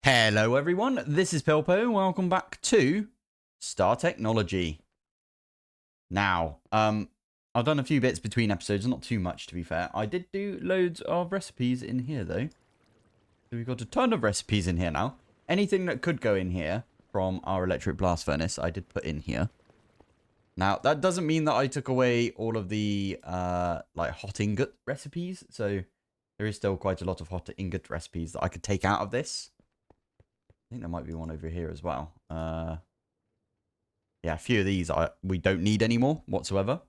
Hello everyone, this is Pilpoh. Welcome back to Star Technology. Now, I've done a few bits between episodes, not too much to be fair. I did do loads of recipes in here though. So we've got a ton of recipes in here now. Anything that could go in here from our electric blast furnace, I did put in here. Now, that doesn't mean that I took away all of the like hot ingot recipes. So there is still quite a lot of hot ingot recipes that I could take out of this. I think there might be one over here as well. Yeah, a few of these we don't need anymore whatsoever.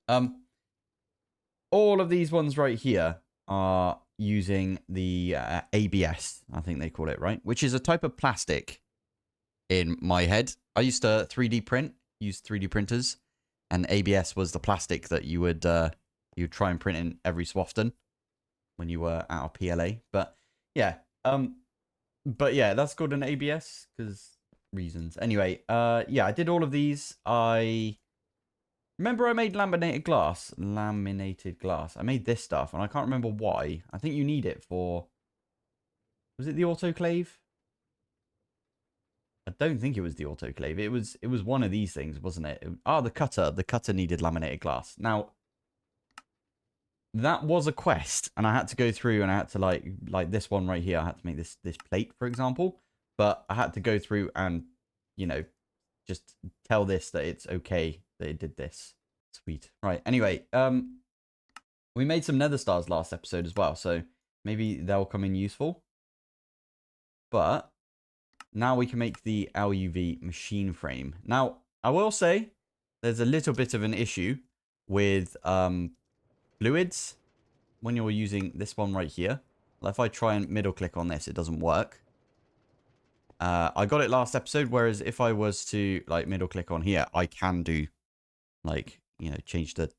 All of these ones right here are using the ABS, I think they call it, right? Which is a type of plastic in my head. I used to 3D print, use 3D printers, and ABS was the plastic that you would try and print in every so often when you were out of PLA. But yeah, that's called an ABS because reasons. Anyway, yeah, I did all of these. I remember I made laminated glass. I made this stuff, and I can't remember why. I think you need it for... Was it the autoclave? I don't think it was the autoclave. It was one of these things, wasn't it? The cutter. The cutter needed laminated glass. Now, that was a quest, and I had to go through and I had to like this one right here. I had to make this plate, for example, but I had to go through and, you know, just tell this that it's okay that it did this. Sweet. Right. Anyway, we made some nether stars last episode as well, so maybe they'll come in useful. But now we can make the LUV machine frame. Now, I will say there's a little bit of an issue with fluids when you're using this one right here. Like if I try and middle click on this, it doesn't work. I got it last episode, whereas if I was to like middle click on here, I can do like, you know, change the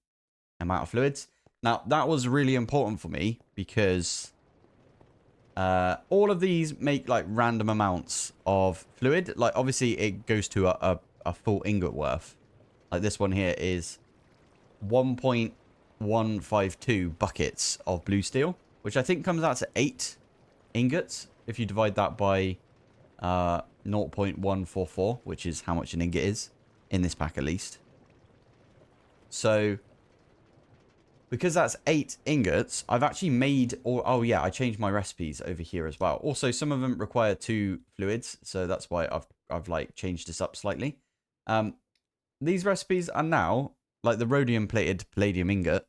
amount of fluids. Now that was really important for me because all of these make like random amounts of fluid. Like obviously it goes to a full ingot worth. Like this one here is 1.152 buckets of blue steel, which I think comes out to 8 ingots if you divide that by 0.144, which is how much an ingot is in this pack at least. So because that's 8 ingots, I've actually made oh yeah, I changed my recipes over here as well. Also, some of them require 2 fluids, so that's why I've like changed this up slightly. These recipes are now like the rhodium plated palladium ingot.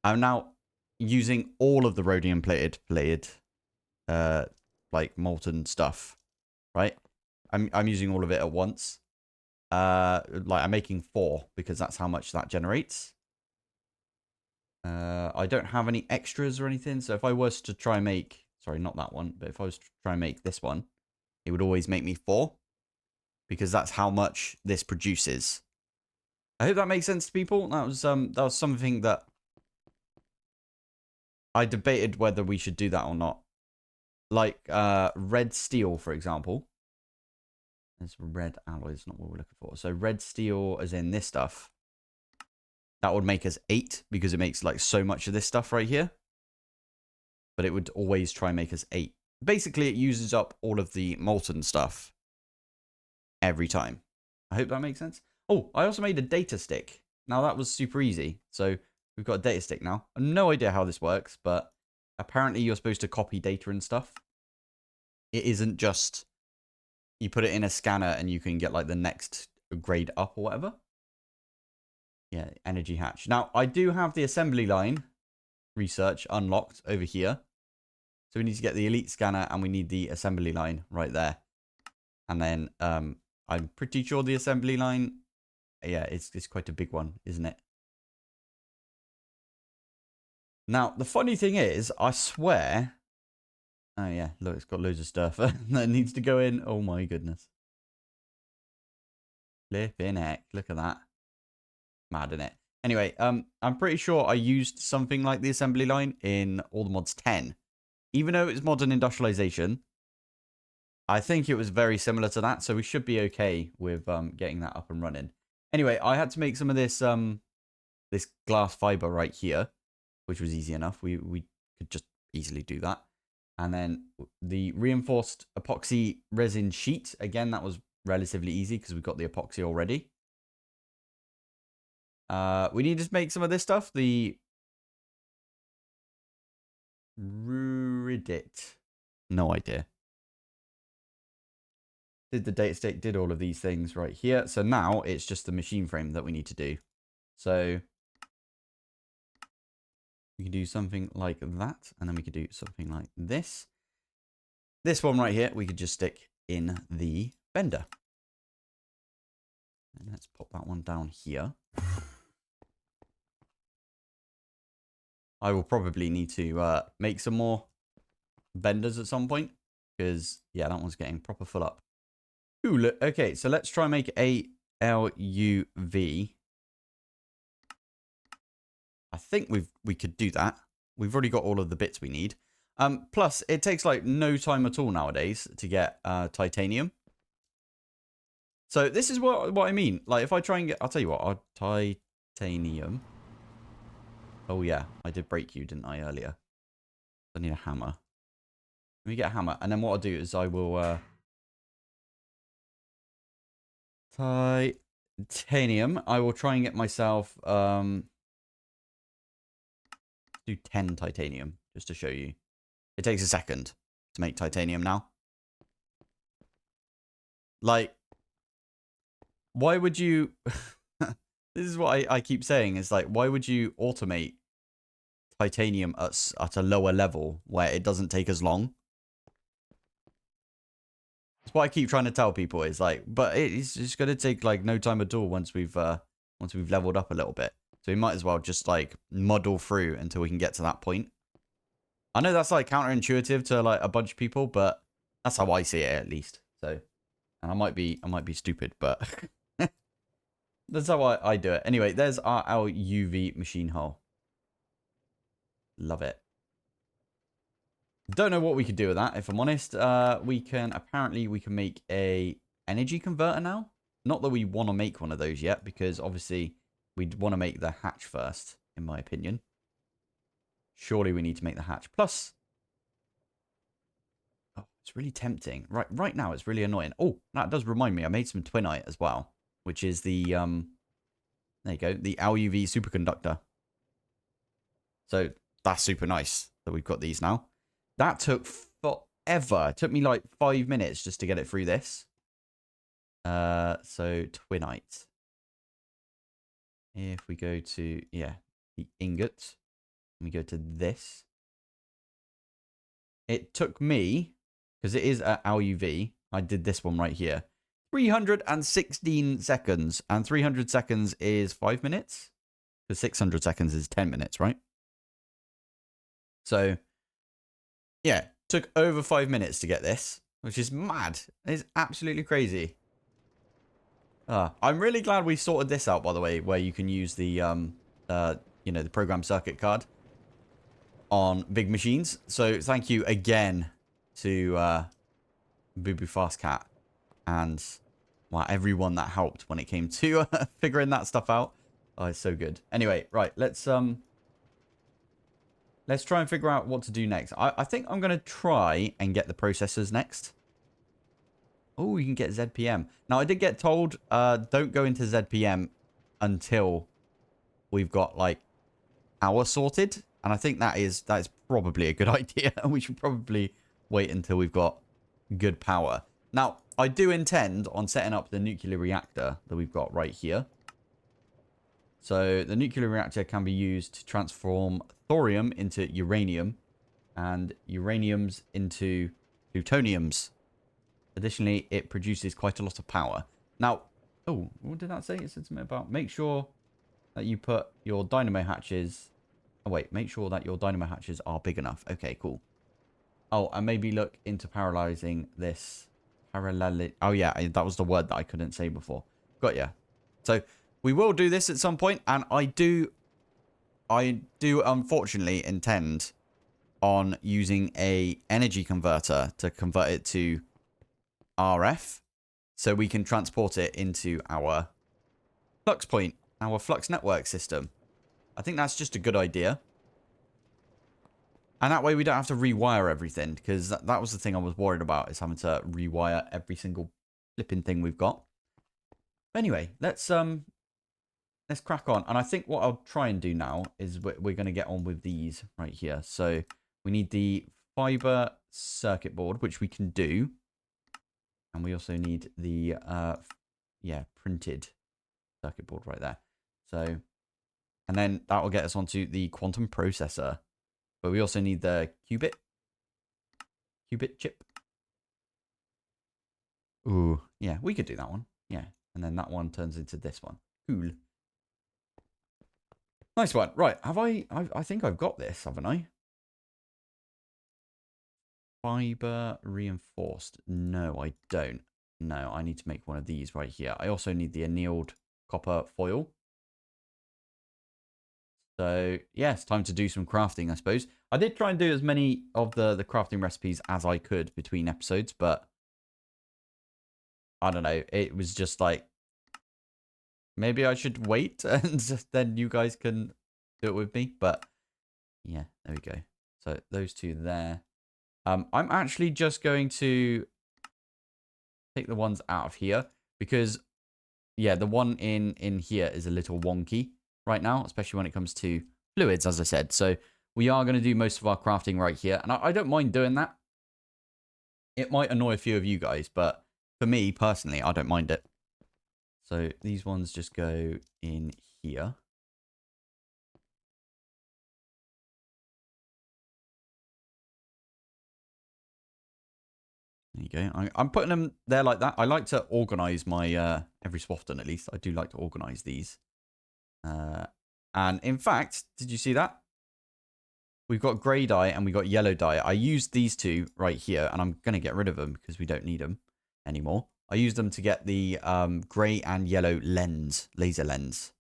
I'm now using all of the rhodium plated like molten stuff, right? I'm using all of it at once. Like I'm making 4 because that's how much that generates. I don't have any extras or anything, so if I was to try and make, sorry, not that one, but if I was to try and make this one, it would always make me 4 because that's how much this produces. I hope that makes sense to people. That was something that I debated whether we should do that or not. Like red steel, for example. This red alloy is not what we're looking for. So red steel, as in this stuff, that would make us 8 because it makes like so much of this stuff right here. But it would always try and make us 8. Basically, it uses up all of the molten stuff every time. I hope that makes sense. Oh, I also made a data stick. Now that was super easy. So we've got a data stick now. I have no idea how this works, but apparently you're supposed to copy data and stuff. It isn't just you put it in a scanner and you can get like the next grade up or whatever. Yeah, energy hatch. Now, I do have the assembly line research unlocked over here. So we need to get the elite scanner and we need the assembly line right there. And then I'm pretty sure the assembly line, yeah, it's quite a big one, isn't it? Now, the funny thing is, I swear... Oh, yeah, look, it's got loads of stuff that needs to go in. Oh, my goodness. Flipping heck, look at that. Mad, isn't it? Anyway, I'm pretty sure I used something like the assembly line in All the Mods 10. Even though it's modern industrialization, I think it was very similar to that, so we should be okay with getting that up and running. Anyway, I had to make some of this this glass fiber right here, which was easy enough. We could just easily do that. And then the reinforced epoxy resin sheet. Again, that was relatively easy because we've got the epoxy already. We need to make some of this stuff. The Reddit. No idea. Did the data state, did all of these things right here. So now it's just the machine frame that we need to do. So we can do something like that. And then we could do something like this. This one right here, we could just stick in the bender. And let's pop that one down here. I will probably need to make some more benders at some point. Because, yeah, that one's getting proper full up. Ooh, look, okay, so let's try and make a LUV. I think we could do that. We've already got all of the bits we need. Plus, it takes like no time at all nowadays to get titanium. So this is what I mean. Like if I try and get, I'll tell you what, titanium. Oh yeah, I did break you, didn't I, earlier? I need a hammer. Let me get a hammer, and then what I'll do is I will titanium. I will try and get myself do 10 titanium just to show you. It takes a second to make titanium now. Like, why would you... This is what I keep saying. Is like, why would you automate titanium at a lower level where it doesn't take as long? That's what I keep trying to tell people. Is like, but it's just going to take like no time at all once we've leveled up a little bit. So we might as well just like muddle through until we can get to that point. I know that's like counterintuitive to like a bunch of people, but that's how I see it at least. So, and I might be stupid, but that's how I do it. Anyway, there's our UV machine hull. Love it. Don't know what we could do with that, if I'm honest. We can make a energy converter now. Not that we want to make one of those yet, because obviously we'd want to make the hatch first, in my opinion. Surely we need to make the hatch. Plus, oh, it's really tempting. Right now, it's really annoying. Oh, that does remind me. I made some twinite as well, which is the, there you go, the LUV superconductor. So that's super nice that we've got these now. That took forever. It took me like 5 minutes just to get it through this. So twinite. If we go to, yeah, the ingot, and we go to this. It took me, because it is at LUV, I did this one right here, 316 seconds. And 300 seconds is 5 minutes. Because 600 seconds is 10 minutes, right? So, yeah, took over 5 minutes to get this, which is mad. It's absolutely crazy. I'm really glad we sorted this out, by the way, where you can use the, you know, the program circuit card on big machines. So thank you again to Boo Boo Fast Cat and well, everyone that helped when it came to figuring that stuff out. Oh, it's so good. Anyway, right, let's try and figure out what to do next. I think I'm gonna try and get the processors next. Oh, you can get ZPM. Now, I did get told, don't go into ZPM until we've got, like, power sorted. And I think that is probably a good idea. And we should probably wait until we've got good power. Now, I do intend on setting up the nuclear reactor that we've got right here. So, the nuclear reactor can be used to transform thorium into uranium and uraniums into plutoniums. Additionally, it produces quite a lot of power. Now, oh, what did that say? It said something about make sure that you put your dynamo hatches. Oh, wait, make sure that your dynamo hatches are big enough. Okay, cool. Oh, and maybe look into parallelizing this. Oh, yeah, that was the word that I couldn't say before. Got ya. So, we will do this at some point, and I do unfortunately intend on using a energy converter to convert it to RF, so we can transport it into our flux point, our flux network system. I think that's just a good idea. And that way we don't have to rewire everything, because that was the thing I was worried about, is having to rewire every single flipping thing we've got. But anyway, let's crack on. And I think what I'll try and do now is we're going to get on with these right here. So we need the fiber circuit board, which we can do. And we also need the, printed circuit board right there. So, and then that will get us onto the quantum processor. But we also need the qubit chip. Ooh, yeah, we could do that one. Yeah, and then that one turns into this one. Cool. Nice one. Right, I think I've got this, haven't I? Fiber reinforced. No, I don't. No, I need to make one of these right here. I also need the annealed copper foil. So, yeah, it's time to do some crafting, I suppose. I did try and do as many of the crafting recipes as I could between episodes, but I don't know. It was just like, maybe I should wait and then you guys can do it with me. But, yeah, there we go. So, those two there. I'm actually just going to take the ones out of here because, yeah, the one in here is a little wonky right now, especially when it comes to fluids, as I said. So we are going to do most of our crafting right here, and I don't mind doing that. It might annoy a few of you guys, but for me personally, I don't mind it. So these ones just go in here. There you go. I'm putting them there like that. I like to organize my, every so often at least, I do like to organize these. And in fact, did you see that? We've got grey dye and we got yellow dye. I used these two right here, and I'm going to get rid of them because we don't need them anymore. I used them to get the grey and yellow laser lens.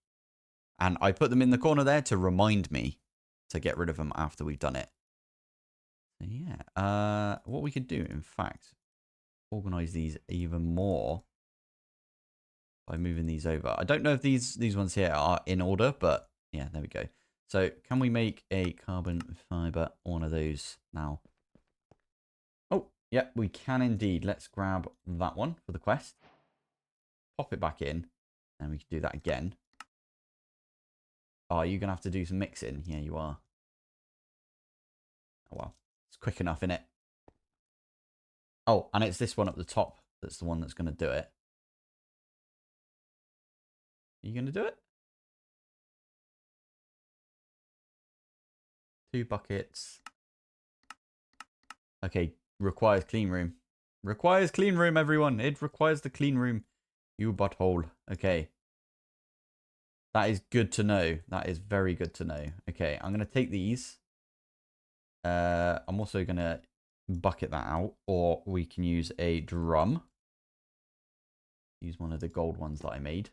And I put them in the corner there to remind me to get rid of them after we've done it. So yeah, what we could do, in fact, organize these even more by moving these over. I don't know if these ones here are in order, but yeah, there we go. So can we make a carbon fiber one of those now? Oh, yeah, we can indeed. Let's grab that one for the quest. Pop it back in, and we can do that again. Oh, you're going to have to do some mixing. Yeah, you are. Oh, well, it's quick enough, innit? Oh, and it's this one up the top that's the one that's going to do it. Are you going to do it? 2 buckets. Okay, requires clean room. Requires clean room, everyone. It requires the clean room. You butthole. Okay. That is good to know. That is very good to know. Okay, I'm going to take these. I'm also going to bucket that out. Or we can use a drum. Use one of the gold ones that I made.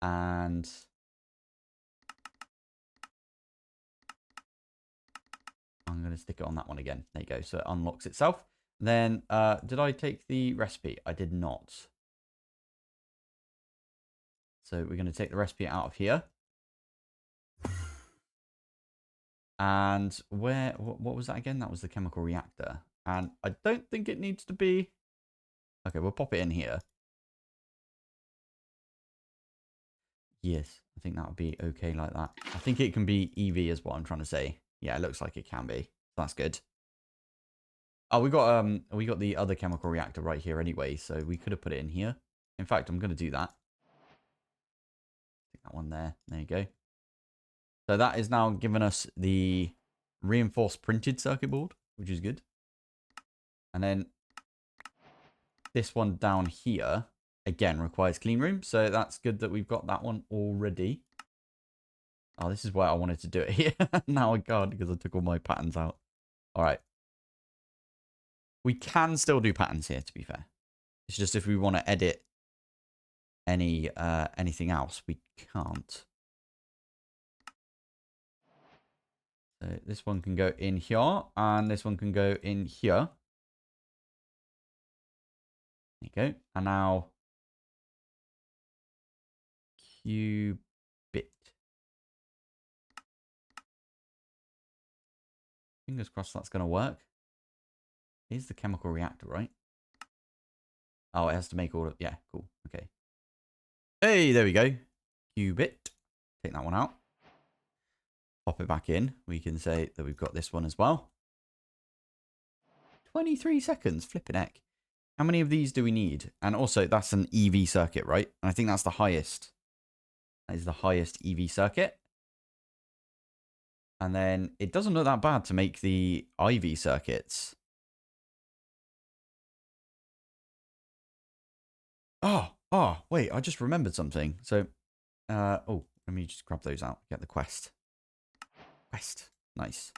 And I'm going to stick it on that one again. There you go. So it unlocks itself. Then, did I take the recipe? I did not. So we're going to take the recipe out of here. And what was that again? That was the chemical reactor. And I don't think it needs to be. Okay, we'll pop it in here. Yes, I think that would be okay like that. I think it can be EV is what I'm trying to say. Yeah, it looks like it can be. That's good. Oh, we got the other chemical reactor right here anyway, so we could have put it in here. In fact, I'm going to do that. Stick that one there. There you go. So that is now giving us the reinforced printed circuit board, which is good. And then this one down here, again, requires clean room. So that's good that we've got that one already. Oh, this is why I wanted to do it here. Now I can't because I took all my patterns out. All right. We can still do patterns here, to be fair. It's just if we want to edit anything else, we can't. So this one can go in here, and this one can go in here. There you go. And now qubit. Fingers crossed that's going to work. Here's the chemical reactor, right? Oh, it has to make all of... Yeah, cool. Okay. Hey, there we go. Qubit. Take that one out. Pop it back in. We can say that we've got this one as well. 23 seconds. Flipping heck. How many of these do we need? And also, that's an EV circuit, right? And I think that's the highest. That is the highest EV circuit. And then it doesn't look that bad to make the IV circuits. Oh, wait, I just remembered something. So, oh, let me just grab those out. Get the quest. Nice.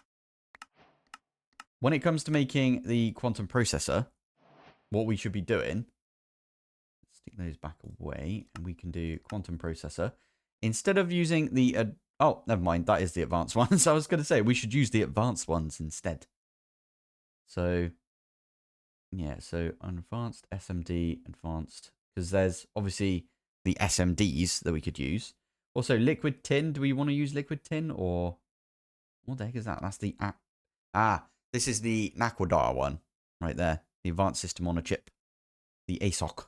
When it comes to making the quantum processor, what we should be doing, stick those back away, and we can do quantum processor. Instead of using the, oh, never mind, that is the advanced ones. I was going to say, we should use the advanced ones instead. So, yeah, so advanced SMD, advanced, because there's obviously the SMDs that we could use. Also, liquid tin, do we want to use liquid tin, or what the heck is that? That's the, this is the Naquadar one right there. The advanced system on a chip. The ASOC.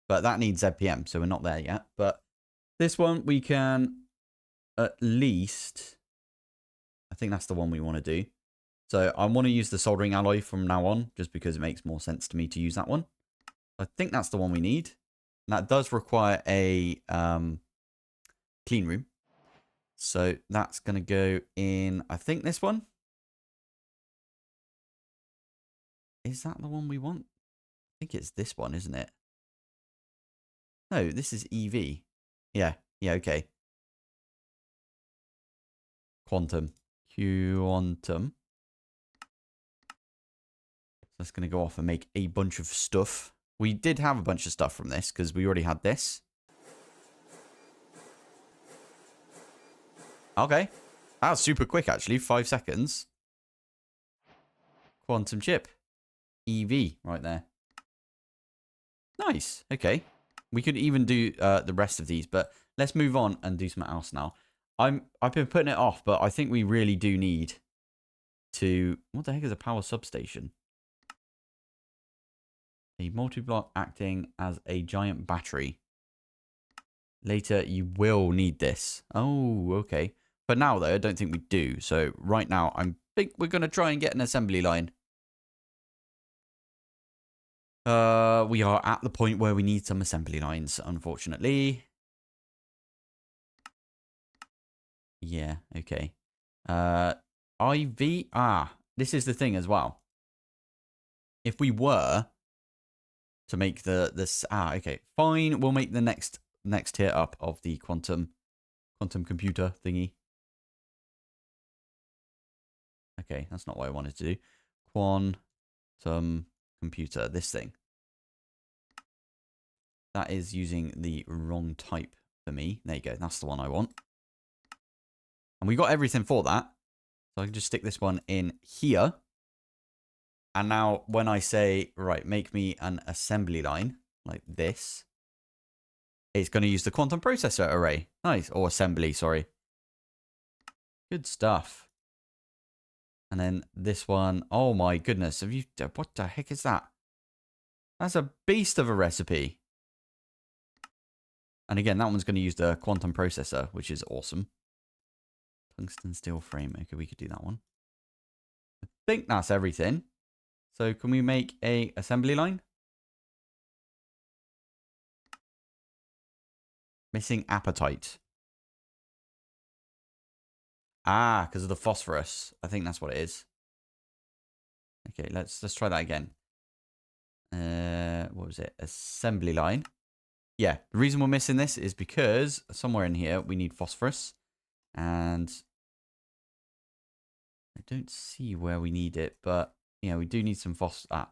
But that needs ZPM, so we're not there yet. But this one we can at least... I think that's the one we want to do. So I want to use the soldering alloy from now on, just because it makes more sense to me to use that one. I think that's the one we need. And that does require a clean room. So that's going to go in, I think, this one. Is that the one we want? I think it's this one, isn't it? No, this is EV. Yeah, okay. Quantum. Quantum. So that's going to go off and make a bunch of stuff. We did have a bunch of stuff from this because we already had this. Okay. That was super quick, actually. 5 seconds. Quantum chip. EV right there. Nice. Okay. We could even do the rest of these, but let's move on and do something else now. I've been putting it off, but I think we really do need to... What the heck is a power substation? A multi-block acting as a giant battery. Later, you will need this. Oh, okay. But now, though, I don't think we do. So right now, I think we're going to try and get an assembly line. We are at the point where we need some assembly lines, unfortunately. Yeah, okay. IV. This is the thing as well. If we were to make this, okay, fine. We'll make the next tier up of the quantum computer thingy. Okay, that's not what I wanted to do. Quantum computer, this thing. That is using the wrong type for me. There you go. That's the one I want. And we got everything for that. So I can just stick this one in here. And now when I say, right, make me an assembly line like this, it's going to use the quantum processor array. Nice. Or assembly, sorry. Good stuff. And then this one, oh my goodness. Have you, what the heck is that? That's a beast of a recipe. And again, that one's going to use the quantum processor, which is awesome. Tungsten steel frame. Okay, we could do that one. I think that's everything. So can we make a assembly line? Missing apatite. Because of the phosphorus. I think that's what it is. Okay, let's try that again. What was it? Assembly line. Yeah, the reason we're missing this is because somewhere in here we need phosphorus. And I don't see where we need it, but yeah, we do need some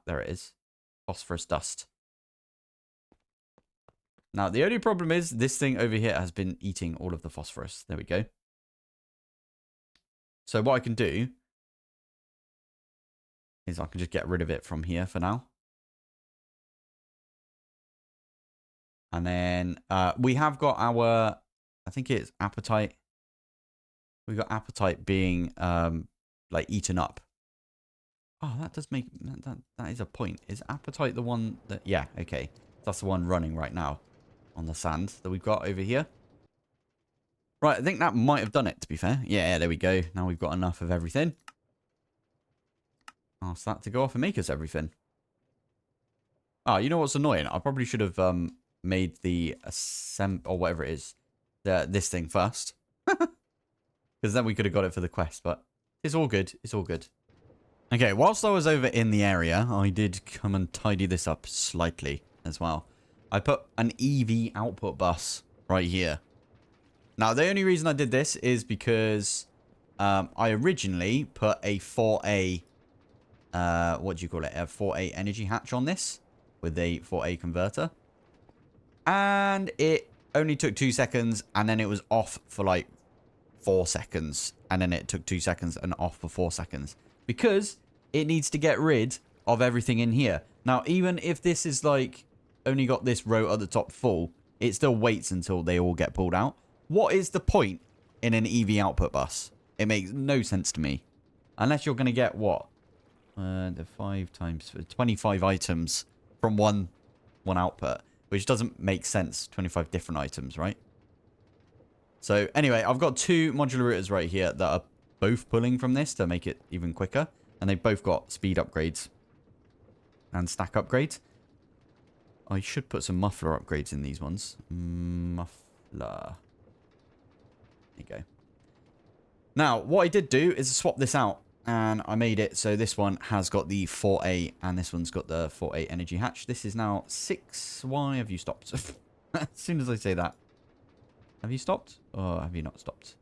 there it is. Phosphorus dust. Now, the only problem is this thing over here has been eating all of the phosphorus. There we go. So what I can do is I can just get rid of it from here for now. And then we have got our, I think it's apatite. We got appetite being like eaten up. Oh, that does make that is a point. Is appetite the one that? Yeah, okay. That's the one running right now on the sand that we've got over here. Right, I think that might have done it, to be fair. Yeah, there we go. Now we've got enough of everything. Ask that to go off and make us everything. Oh, you know what's annoying? I probably should have made the or whatever it is, this thing first. Because then we could have got it for the quest, but it's all good. It's all good. Okay, whilst I was over in the area, I did come and tidy this up slightly as well. I put an EV output bus right here. Now, the only reason I did this is because I originally put a 4A, what do you call it? A 4A energy hatch on this with a 4A converter. And it only took 2 seconds, and then it was off for like 4 seconds. And then it took 2 seconds and off for 4 seconds. Because it needs to get rid of everything in here. Now, even if this is like only got this row at the top full, it still waits until they all get pulled out. What is the point in an EV output bus? It makes no sense to me. Unless you're going to get what? The 5 times 25 items from one output. Which doesn't make sense. 25 different items, right? So anyway, I've got 2 modular routers right here that are both pulling from this to make it even quicker. And they've both got speed upgrades and stack upgrades. I should put some muffler upgrades in these ones. Muffler. There you go. Now, what I did do is swap this out. And I made it so this one has got the 4A and this one's got the 4A energy hatch. This is now 6. Why have you stopped? As soon as I say that. Have you stopped? Or have you not stopped?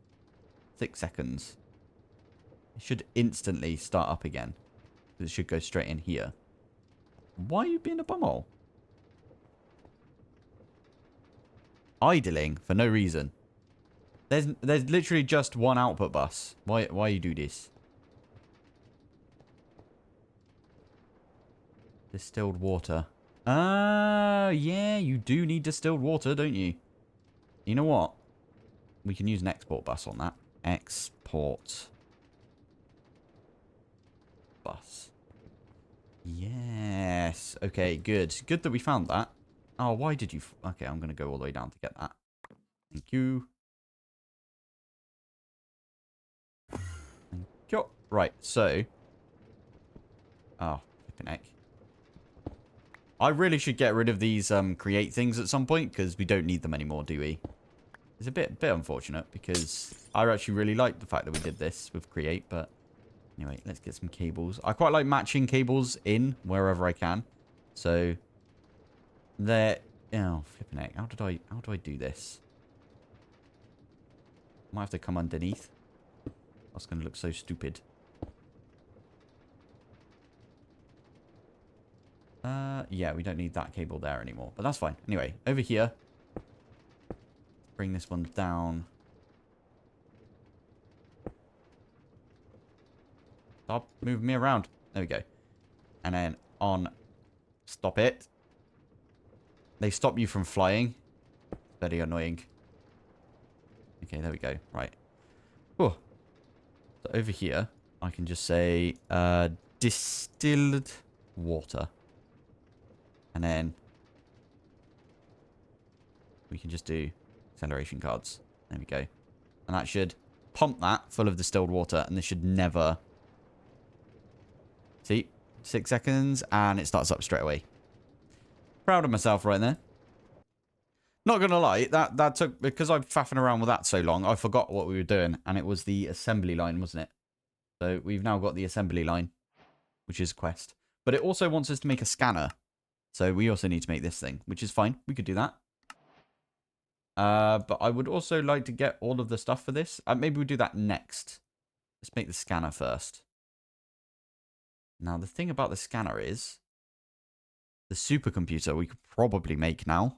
6 seconds. It should instantly start up again. It should go straight in here. Why are you being a bumhole? Idling for no reason. There's literally just one output bus. Why you do this? Distilled water. Yeah, you do need distilled water, don't you? You know what? We can use an export bus on that. Export bus. Yes. Okay, good. Good that we found that. Oh, why did you... Okay, I'm going to go all the way down to get that. Thank you. Thank you. Right, so... Oh, flipping heck. I really should get rid of these create things at some point, because we don't need them anymore, do we? It's a bit unfortunate, because I actually really like the fact that we did this with create, but... Anyway, let's get some cables. I quite like matching cables in wherever I can. So... There... Oh, flipping heck. How do I do this? Might have to come underneath. That's going to look so stupid. Yeah, we don't need that cable there anymore. But that's fine. Anyway, over here. Bring this one down. Stop moving me around. There we go. And then on. Stop it. They stop you from flying. Very annoying. Okay, there we go. Right. Whew. So over here, I can just say distilled water. And then we can just do acceleration cards. There we go. And that should pump that full of distilled water. And this should never... See? 6 seconds. And it starts up straight away. Proud of myself right there. Not going to lie. That took... Because I've faffing around with that so long, I forgot what we were doing. And it was the assembly line, wasn't it? So we've now got the assembly line. Which is a quest. But it also wants us to make a scanner. So we also need to make this thing. Which is fine. We could do that. But I would also like to get all of the stuff for this. Maybe we'll do that next. Let's make the scanner first. Now, the thing about the scanner is... The supercomputer we could probably make now.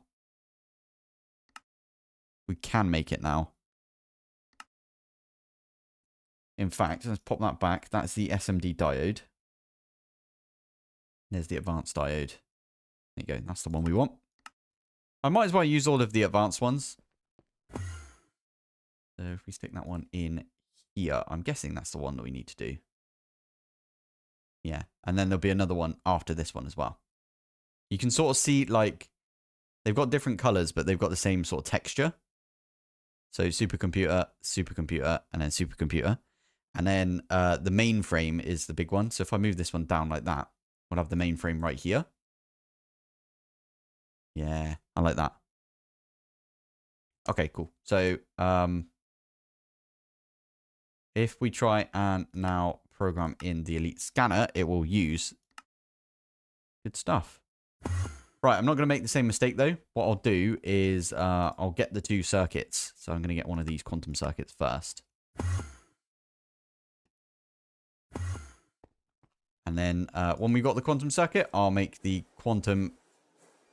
We can make it now. In fact, let's pop that back. That's the SMD diode. There's the advanced diode. There you go. That's the one we want. I might as well use all of the advanced ones. So if we stick that one in here. I'm guessing that's the one that we need to do. Yeah. And then there'll be another one after this one as well. You can sort of see, like, they've got different colors, but they've got the same sort of texture. So supercomputer, supercomputer, and then supercomputer. And then the mainframe is the big one. So if I move this one down like that, we'll have the mainframe right here. Yeah, I like that. Okay, cool. So if we try and now program in the Elite Scanner, it will use good stuff. Right, I'm not going to make the same mistake, though. What I'll do is I'll get the 2 circuits. So I'm going to get one of these quantum circuits first. And then when we've got the quantum circuit, I'll make the quantum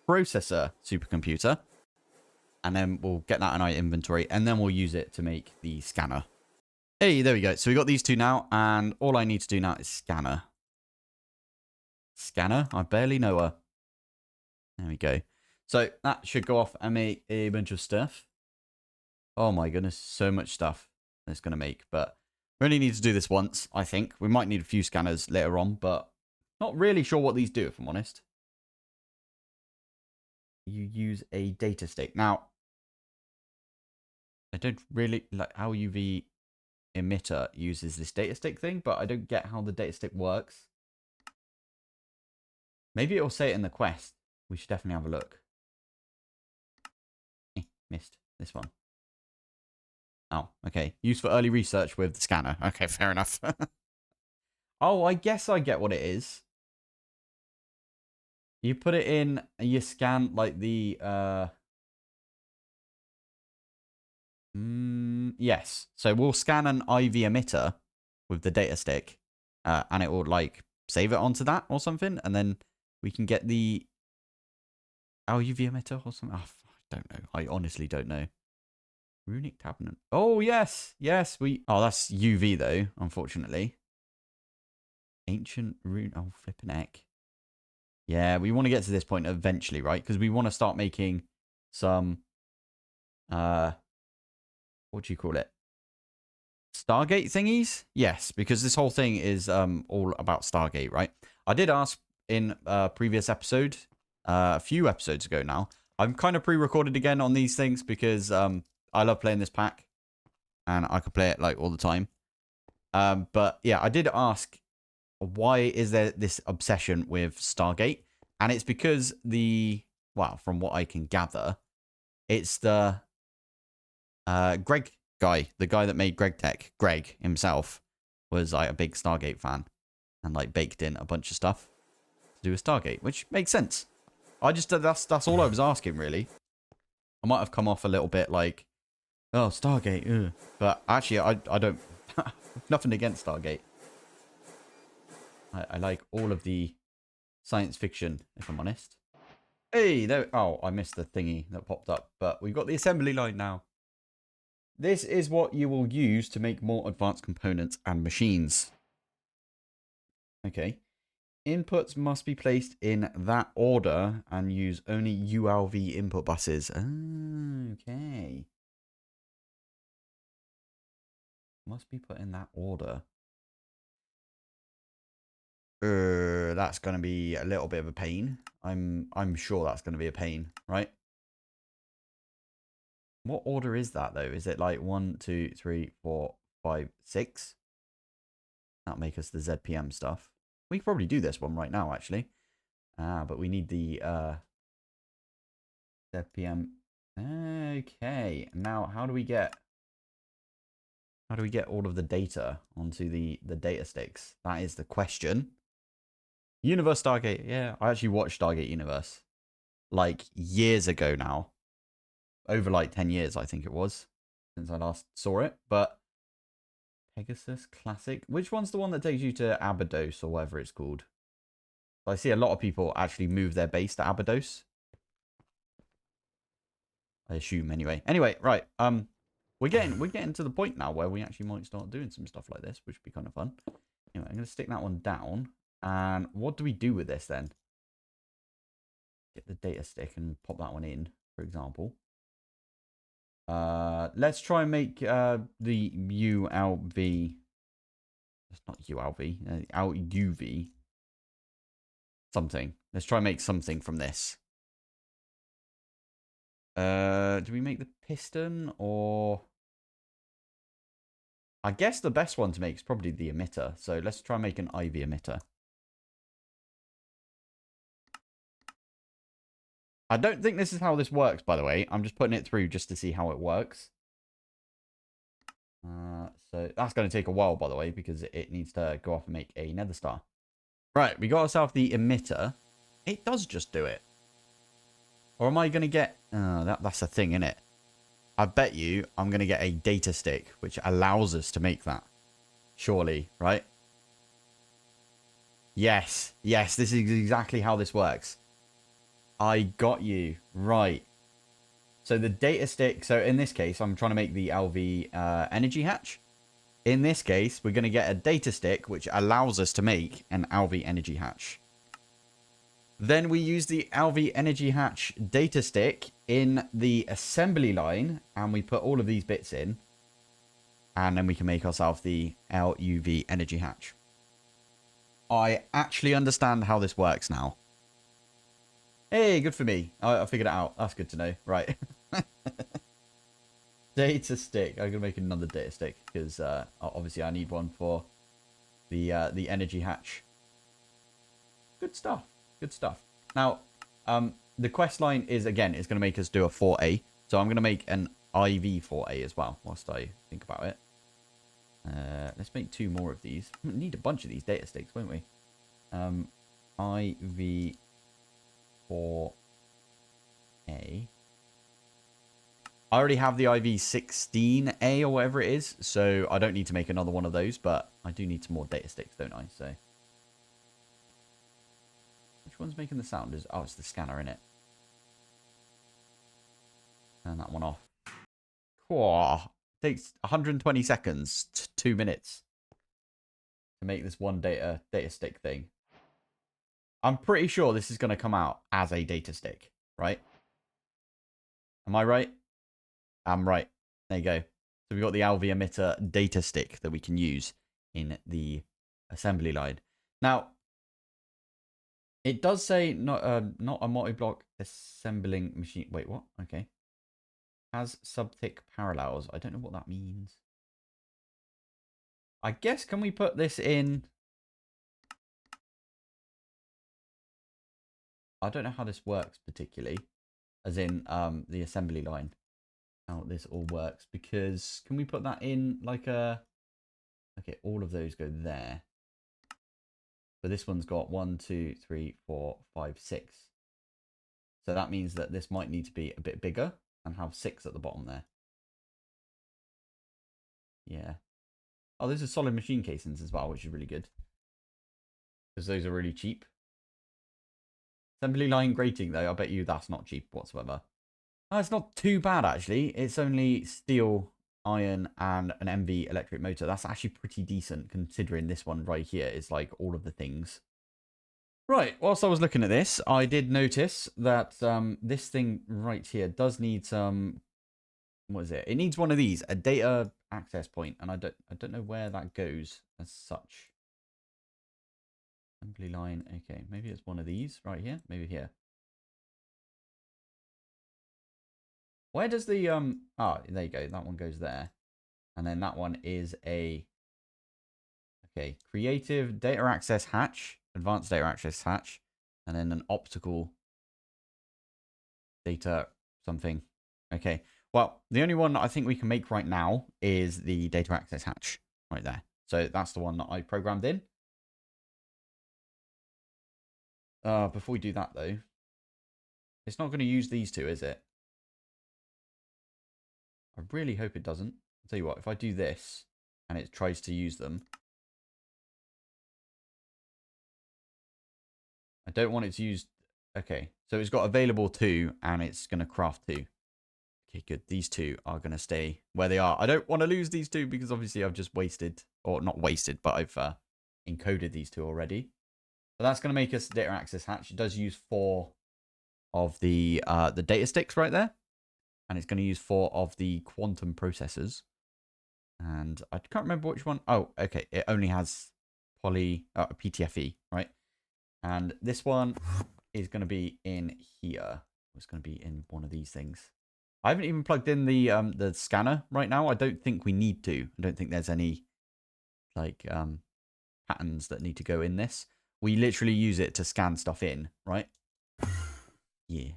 processor supercomputer. And then we'll get that in our inventory. And then we'll use it to make the scanner. Hey, there we go. So we got these 2 now. And all I need to do now is scanner. Scanner? I barely know her. There we go. So that should go off and make a bunch of stuff. Oh my goodness, so much stuff it's going to make. But we only need to do this once, I think. We might need a few scanners later on, but not really sure what these do, if I'm honest. You use a data stick. Now, I don't really like how UV emitter uses this data stick thing, but I don't get how the data stick works. Maybe it'll say it in the quest. We should definitely have a look. Missed this one. Oh, okay. Used for early research with the scanner. Okay, fair enough. Oh, I guess I get what it is. You put it in, and you scan like the yes. So we'll scan an IV emitter with the data stick, and it will like save it onto that or something, and then we can get the UV emitter or something. Oh, I don't know. I honestly don't know. Runic cabinet. Oh yes, yes. Oh, that's UV though. Unfortunately. Ancient rune. Oh, flipping heck. Yeah, we want to get to this point eventually, right? Because we want to start making some what do you call it? Stargate thingies? Yes, because this whole thing is all about Stargate, right? I did ask in a previous episode, a few episodes ago now. I'm kind of pre-recorded again on these things because I love playing this pack and I could play it like all the time. But yeah, I did ask, why is there this obsession with Stargate? And it's because well, from what I can gather, it's the Greg guy, the guy that made GregTech, Greg himself, was like a big Stargate fan and like baked in a bunch of stuff to do with Stargate, which makes sense. I just, that's all I was asking, really. I might have come off a little bit like, oh, Stargate, ugh. But actually, I don't, nothing against Stargate. I like all of the science fiction, if I'm honest. Hey, there, oh, I missed the thingy that popped up, but we've got the assembly line now. This is what you will use to make more advanced components and machines. Okay. Inputs must be placed in that order and use only ULV input buses. Okay. Must be put in that order. That's going to be a little bit of a pain. I'm sure that's going to be a pain, right? What order is that, though? Is it like 1, 2, 3, 4, 5, 6? That'll make us the ZPM stuff. We could probably do this one right now, actually. But we need the ZPM. Okay. Now, how do we get all of the data onto the data sticks? That is the question. Universe Stargate. Yeah, I actually watched Stargate Universe like years ago now. Over like 10 years, I think it was, since I last saw it. But Pegasus Classic. Which one's the one that takes you to Abydos or whatever it's called? I see a lot of people actually move their base to Abydos. I assume anyway. Anyway, right. We're getting to the point now where we actually might start doing some stuff like this, which would be kind of fun. Anyway, I'm gonna stick that one down. And what do we do with this then? Get the data stick and pop that one in, for example. Let's try and make the ULV. That's not ULV. UV. Something. Let's try and make something from this. Do we make the piston or? I guess the best one to make is probably the emitter. So let's try and make an IV emitter. I don't think this is how this works, by the way. I'm just putting it through just to see how it works. So that's going to take a while, by the way, because it needs to go off and make a nether star. Right, we got ourselves the emitter. It does just do it. Or am I going to get... that's a thing, isn't it? I bet you I'm going to get a data stick, which allows us to make that. Surely, right? Yes. Yes, this is exactly how this works. I got you. Right. So the data stick... So in this case, I'm trying to make the LV energy hatch. In this case, we're going to get a data stick, which allows us to make an LV energy hatch. Then we use the LV energy hatch data stick in the assembly line, and we put all of these bits in. And then we can make ourselves the LUV energy hatch. I actually understand how this works now. Hey, good for me. I figured it out. That's good to know. Right. Data stick. I'm going to make another data stick because obviously I need one for the energy hatch. Good stuff. Good stuff. Now, the quest line is going to make us do a 4A. So I'm going to make an IV 4A as well, whilst I think about it. Let's make 2 more of these. We need a bunch of these data sticks, won't we? IV 4A. I already have the IV 16A or whatever it is, so I don't need to make another one of those, but I do need some more data sticks, don't I? So... Which one's making the sound? Oh, it's the scanner, in it. Turn that one off. Whoa. Takes 120 seconds to 2 minutes to make this one data stick thing. I'm pretty sure this is going to come out as a data stick, right? Am I right? I'm right. There you go. So we've got the LV emitter data stick that we can use in the assembly line. Now, it does say not a multi-block assembling machine. Wait, what? Okay. Has subtick parallels. I don't know what that means. I guess, can we put this in? I don't know how this works particularly. As in the assembly line. How this all works. Because, can we put that in like a... Okay, all of those go there. But this one's got 1, 2, 3, 4, 5, 6. So that means that this might need to be a bit bigger and have 6 at the bottom there. Yeah. Oh, those are solid machine casings as well, which is really good. Because those are really cheap. Assembly line grating, though, I bet you that's not cheap whatsoever. Oh, it's not too bad, actually. It's only steel, iron, and an MV electric motor. That's actually pretty decent, considering this one right here is like all of the things. Right, whilst I was looking at this, I did notice that this thing right here does need some... What is it? It needs one of these, a data access point, and I don't know where that goes as such. Assembly line, okay, maybe it's one of these right here, maybe here. Where does the there you go, that one goes there. And then that one is a creative data access hatch, advanced data access hatch, and then an optical data something. Okay. Well, the only one that I think we can make right now is the data access hatch right there. So that's the one that I programmed in. Before we do that, though, it's not going to use these two, is it? I really hope it doesn't. I'll tell you what, if I do this and it tries to use them, I don't want it to use... Okay, so it's got available 2 and it's going to craft 2. Okay, good. These 2 are going to stay where they are. I don't want to lose these 2 because obviously I've just wasted, or not wasted, but I've encoded these 2 already. So that's going to make us data access hatch. It does use 4 of the data sticks right there. And it's going to use 4 of the quantum processors. And I can't remember which one. Oh, okay. It only has PTFE, right? And this one is going to be in here. It's going to be in one of these things. I haven't even plugged in the scanner right now. I don't think we need to. I don't think there's any like patterns that need to go in this. We literally use it to scan stuff in, right? Yeah.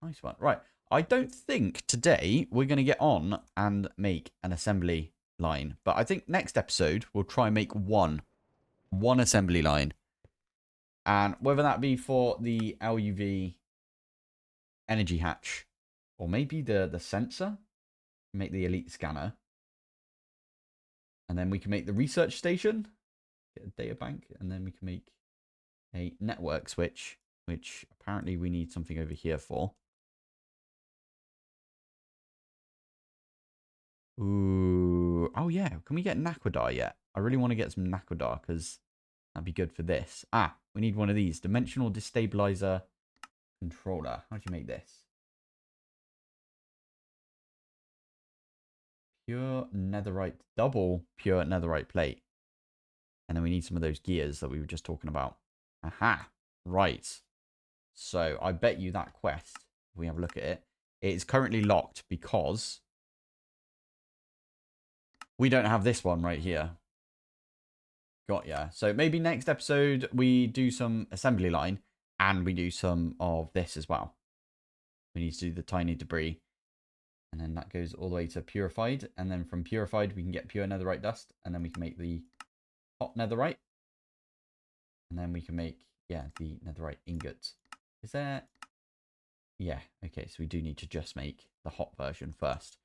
Nice one. Right. I don't think today we're going to get on and make an assembly line. But I think next episode we'll try and make one assembly line. And whether that be for the LUV energy hatch or maybe the sensor, make the elite scanner. And then we can make the research station, get a data bank, and then we can make a network switch, which apparently we need something over here for. Ooh. Oh, yeah. Can we get Naquadar yet? I really want to get some Naquadar because that'd be good for this. Ah, we need one of these. Dimensional destabilizer controller. How do you make this? Pure netherite. Double pure netherite plate. And then we need some of those gears that we were just talking about. Aha. Right. So I bet you that quest, if we have a look at it, it is currently locked because we don't have this one right here. Got ya. So maybe next episode we do some assembly line and we do some of this as well. We need to do the tiny debris. And then that goes all the way to purified. And then from purified we can get pure netherite dust. And then we can make the hot netherite. And then we can make, yeah, the netherite ingots. Is there... Yeah, okay, so we do need to just make the hot version first.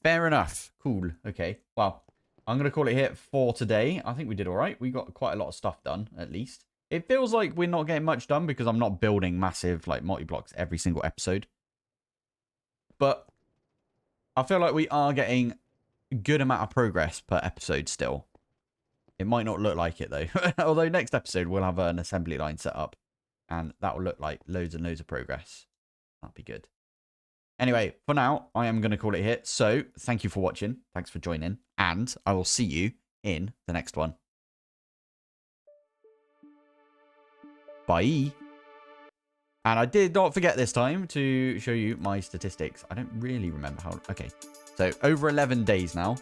Fair enough. Cool. Okay, well, I'm going to call it here for today. I think we did all right. We got quite a lot of stuff done, at least. It feels like we're not getting much done because I'm not building massive, like, multi-blocks every single episode. But I feel like we are getting a good amount of progress per episode still. It might not look like it, though. Although next episode, we'll have an assembly line set up. And that will look like loads and loads of progress. That'd be good. Anyway, for now, I am going to call it here. So, thank you for watching. Thanks for joining. And I will see you in the next one. Bye. And I did not forget this time to show you my statistics. I don't really remember how... Okay. So, over 11 days now.